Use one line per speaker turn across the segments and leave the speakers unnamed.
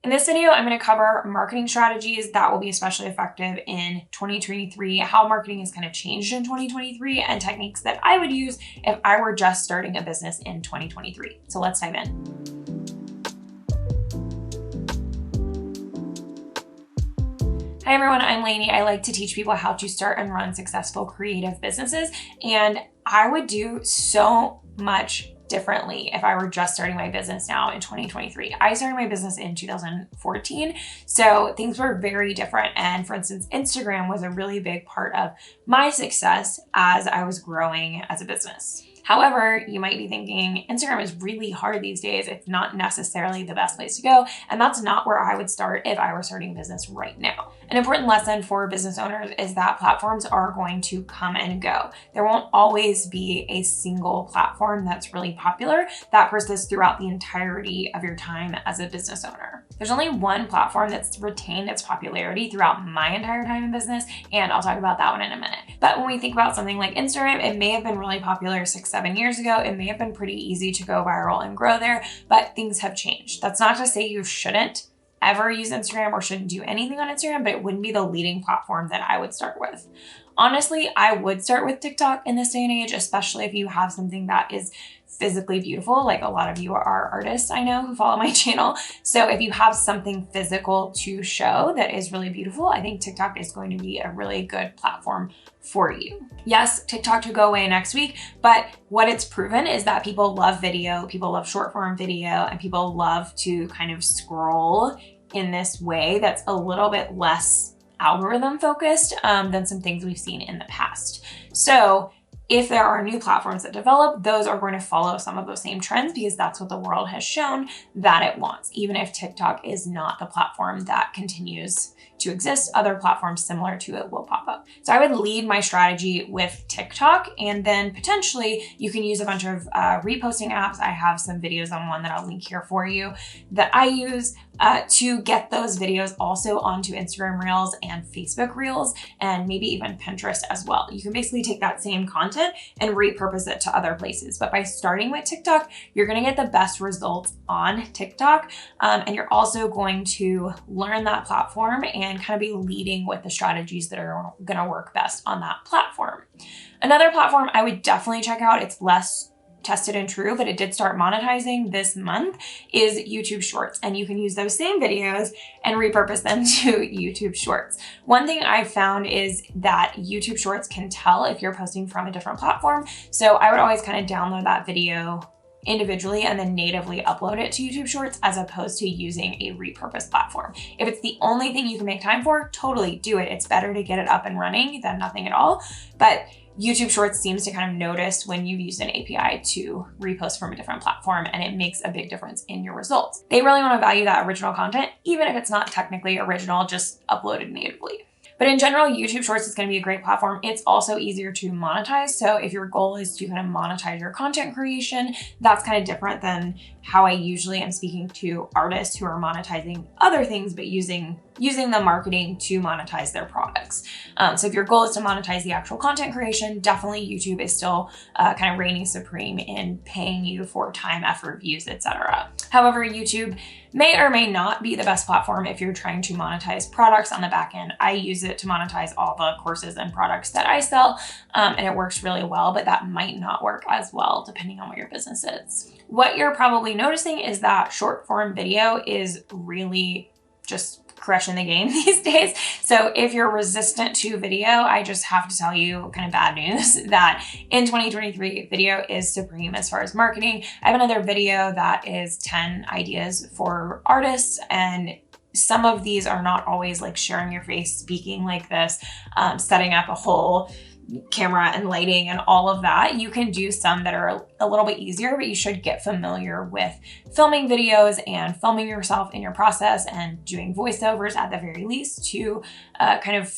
In this video, I'm going to cover marketing strategies that will be especially effective in 2023, how marketing has kind of changed in 2023, and techniques that I would use if I were just starting a business in 2023. So let's dive in. Hi everyone, I'm Laney. I like to teach people how to start and run successful creative businesses, and I would do so much differently if I were just starting my business now in 2023. I started my business in 2014, so things were very different. And for instance, Instagram was a really big part of my success as I was growing as a business. However, you might be thinking Instagram is really hard these days. It's not necessarily the best place to go. And that's not where I would start if I were starting a business right now. An important lesson for business owners is that platforms are going to come and go. There won't always be a single platform that's really popular that persists throughout the entirety of your time as a business owner. There's only one platform that's retained its popularity throughout my entire time in business, and I'll talk about that one in a minute. But when we think about something like Instagram, it may have been really popular 6-7 years ago. It may have been pretty easy to go viral and grow there, but things have changed. That's not to say you shouldn't ever use Instagram or shouldn't do anything on Instagram, but it wouldn't be the leading platform that I would start with. Honestly, I would start with TikTok in this day and age, especially if you have something that is physically beautiful. Like a lot of you are artists, I know, who follow my channel. So if you have something physical to show that is really beautiful, I think TikTok is going to be a really good platform for you. Yes, TikTok could go away next week, but what it's proven is that people love video, people love short form video, and people love to kind of scroll in this way that's a little bit less algorithm focused than some things we've seen in the past. So if there are new platforms that develop, those are going to follow some of those same trends because that's what the world has shown that it wants. Even if TikTok is not the platform that continues to exist, other platforms similar to it will pop up. So I would lead my strategy with TikTok, and then potentially you can use a bunch of reposting apps. I have some videos on one that I'll link here for you that I use to get those videos also onto Instagram Reels and Facebook Reels, and maybe even Pinterest as well. You can basically take that same content and repurpose it to other places. But by starting with TikTok, you're gonna get the best results on TikTok. And you're also going to learn that platform and kind of be leading with the strategies that are gonna work best on that platform. Another platform I would definitely check out, it's less tested and true, but it did start monetizing this month, is YouTube Shorts. And you can use those same videos and repurpose them to YouTube Shorts. One thing I found is that YouTube Shorts can tell if you're posting from a different platform. So I would always kind of download that video individually and then natively upload it to YouTube Shorts as opposed to using a repurposed platform. If it's the only thing you can make time for, totally do it. It's better to get it up and running than nothing at all. But YouTube Shorts seems to kind of notice when you've used an API to repost from a different platform, and it makes a big difference in your results. They really want to value that original content, even if it's not technically original, just uploaded natively. But in general, YouTube Shorts is going to be a great platform. It's also easier to monetize. So if your goal is to kind of monetize your content creation, that's kind of different than how I usually am speaking to artists who are monetizing other things, but using the marketing to monetize their products. So if your goal is to monetize the actual content creation, definitely YouTube is still kind of reigning supreme in paying you for time, effort, views, etc. However, YouTube may or may not be the best platform if you're trying to monetize products on the back end. I use it to monetize all the courses and products that I sell, and it works really well, but that might not work as well depending on what your business is. What you're probably noticing is that short form video is really just crushing the game these days. So if you're resistant to video, I just have to tell you kind of bad news that in 2023, video is supreme as far as marketing. I have another video that is 10 ideas for artists, and some of these are not always like sharing your face, speaking like this, setting up a whole camera and lighting and all of that. You can do some that are a little bit easier, but you should get familiar with filming videos and filming yourself in your process and doing voiceovers at the very least to kind of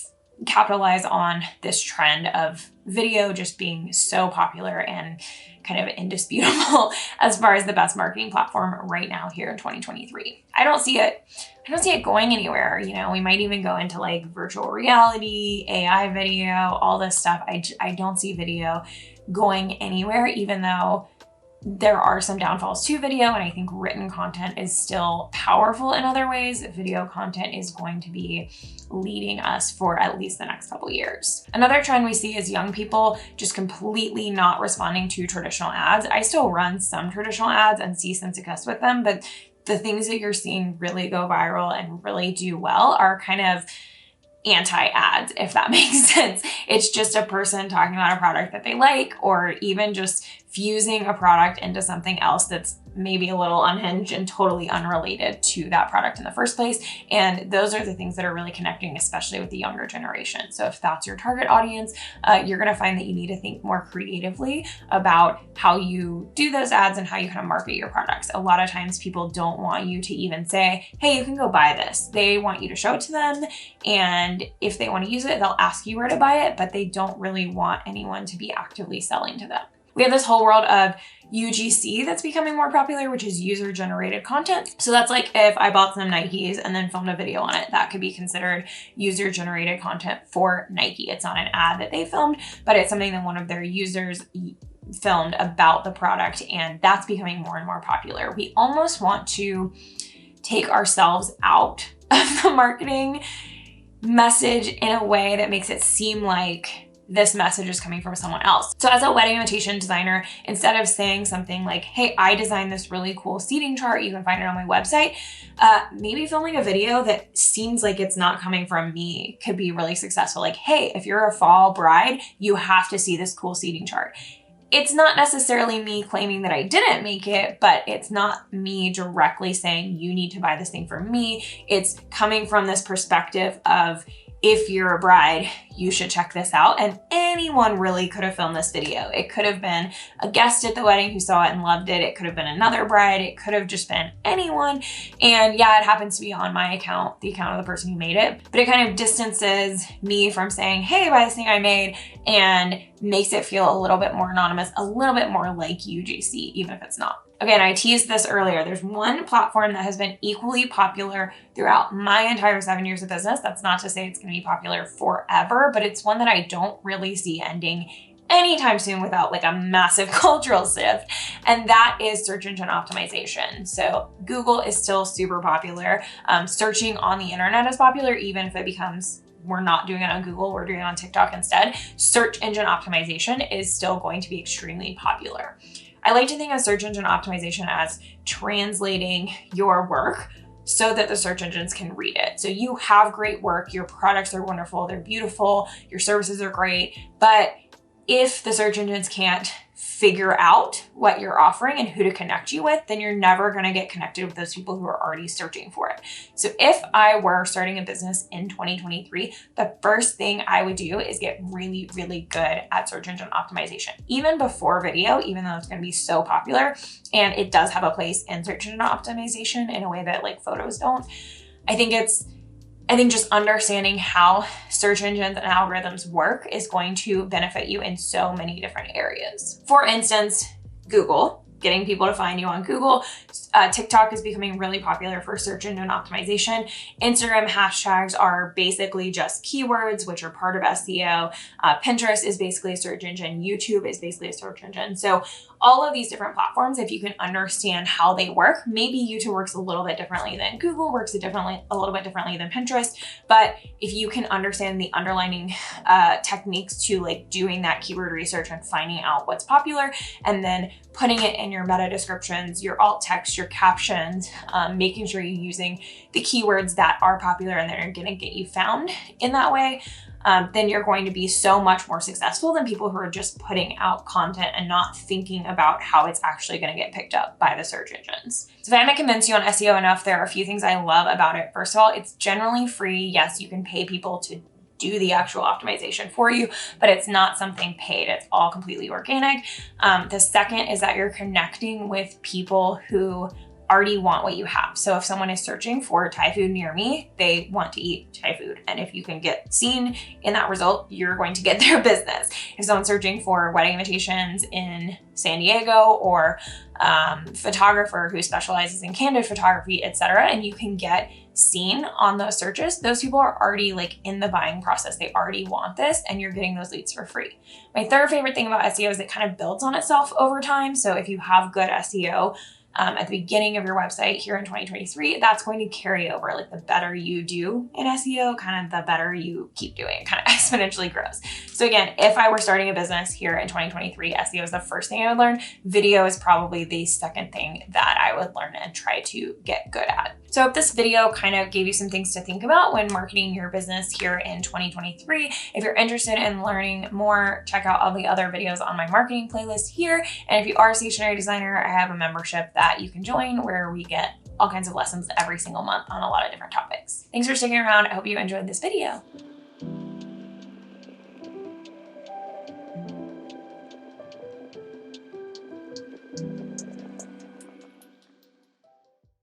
capitalize on this trend of video just being so popular and kind of indisputable as far as the best marketing platform right now here in 2023. I don't see it going anywhere. You know, we might even go into like virtual reality, AI video, all this stuff. I don't see video going anywhere, even though There are some downfalls to video, and I think written content is still powerful in other ways. Video content is going to be leading us for at least the next couple years. Another trend we see is young people just completely not responding to traditional ads. I still run some traditional ads and see some success with them, but the things that you're seeing really go viral and really do well are kind of anti-ads, if that makes sense. It's just a person talking about a product that they like, or even just fusing a product into something else that's maybe a little unhinged and totally unrelated to that product in the first place. And those are the things that are really connecting, especially with the younger generation. So if that's your target audience, you're gonna find that you need to think more creatively about how you do those ads and how you kind of market your products. A lot of times people don't want you to even say, hey, you can go buy this. They want you to show it to them. And if they want to use it, they'll ask you where to buy it, but they don't really want anyone to be actively selling to them. We have this whole world of UGC that's becoming more popular, which is user-generated content. So that's like if I bought some Nikes and then filmed a video on it, that could be considered user-generated content for Nike. It's not an ad that they filmed, but it's something that one of their users filmed about the product, and that's becoming more and more popular. We almost want to take ourselves out of the marketing message in a way that makes it seem like this message is coming from someone else. So as a wedding invitation designer, instead of saying something like, hey, I designed this really cool seating chart, you can find it on my website, maybe filming a video that seems like it's not coming from me could be really successful. Like, hey, if you're a fall bride, you have to see this cool seating chart. It's not necessarily me claiming that I didn't make it, but it's not me directly saying you need to buy this thing from me. It's coming from this perspective of, if you're a bride, you should check this out. And anyone really could have filmed this video. It could have been a guest at the wedding who saw it and loved it. It could have been another bride. It could have just been anyone. And yeah, it happens to be on my account, the account of the person who made it, but it kind of distances me from saying, hey, buy this thing I made, and makes it feel a little bit more anonymous, a little bit more like UGC, even if it's not. Again, I teased this earlier. There's one platform that has been equally popular throughout my entire 7 years of business. That's not to say it's going to be popular forever, but it's one that I don't really see ending anytime soon without like a massive cultural shift. And that is search engine optimization. So Google is still super popular. Searching on the internet is popular, even if it becomes we're not doing it on Google, we're doing it on TikTok instead. Search engine optimization is still going to be extremely popular. I like to think of search engine optimization as translating your work so that the search engines can read it. So you have great work, your products are wonderful, they're beautiful, your services are great, but if the search engines can't figure out what you're offering and who to connect you with, then you're never going to get connected with those people who are already searching for it. So if I were starting a business in 2023, the first thing I would do is get really, really good at search engine optimization, even before video, even though it's going to be so popular. And it does have a place in search engine optimization in a way that like photos don't. I think just understanding how search engines and algorithms work is going to benefit you in so many different areas. For instance, Google, getting people to find you on Google. TikTok is becoming really popular for search engine optimization. Instagram hashtags are basically just keywords, which are part of SEO. Pinterest is basically a search engine. YouTube is basically a search engine. So all of these different platforms, if you can understand how they work, maybe YouTube works a little bit differently than Google, works a little bit differently than Pinterest. But if you can understand the underlying techniques to like doing that keyword research and finding out what's popular, and then putting it in your meta descriptions, your alt text, your captions, making sure you're using the keywords that are popular and that are going to get you found in that way, then you're going to be so much more successful than people who are just putting out content and not thinking about how it's actually going to get picked up by the search engines. So if I haven't convinced you on SEO enough, there are a few things I love about it. First of all, it's generally free. Yes, you can pay people to do the actual optimization for you, but it's not something paid. It's all completely organic. The second is that you're connecting with people who already want what you have. So if someone is searching for Thai food near me, they want to eat Thai food. And if you can get seen in that result, you're going to get their business. If someone's searching for wedding invitations in San Diego, or photographer who specializes in candid photography, etc., and you can get seen on those searches, those people are already like in the buying process. They already want this, and you're getting those leads for free. My third favorite thing about SEO is it kind of builds on itself over time. So if you have good SEO at the beginning of your website here in 2023, that's going to carry over. Like the better you do in SEO, kind of the better you keep doing. It kind of exponentially grows. So again, if I were starting a business here in 2023, SEO is the first thing I would learn. Video is probably the second thing that I would learn and try to get good at. So I hope this video kind of gave you some things to think about when marketing your business here in 2023. If you're interested in learning more, check out all the other videos on my marketing playlist here. And if you are a stationery designer, I have a membership that you can join where we get all kinds of lessons every single month on a lot of different topics. Thanks for sticking around. I hope you enjoyed this video.